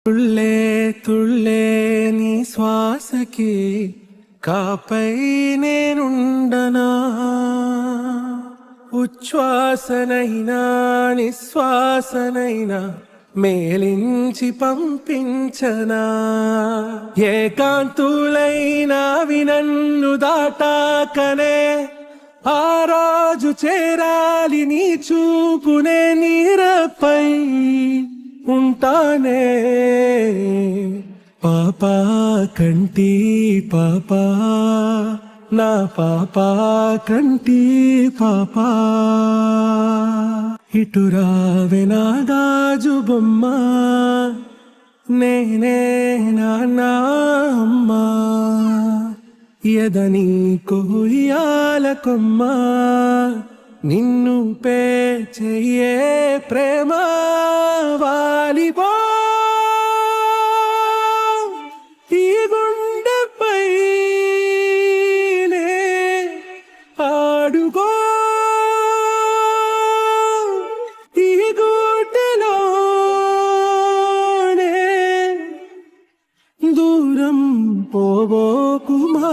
తుళ్ళే తుళ్ళే నీ శ్వాసకి కాపై నేనుండనా, ఉచ్ఛ్వాసనైనా నిశ్వాసనైనా మేలించి పంపించనా. ఏకాంతులైనా వినన్ను దాటాకనే ఆ రోజు చేరాలి నీ చూపునే నీరపై ఉంటానే. పాపా కంటి పాపా నా పాపా కంటి పాపా, ఇటురావే నా గాజు బొమ్మ, నేనే నాన్న అమ్మ, ఎదని కొయ్యాల కొమ్మ, నిన్ను పే చెయ్యే ప్రేమ వాలిబో ఈ గుండెపై ఆడుకో, ఈ గుడ్డలోనే దూరం పోబోకుమా.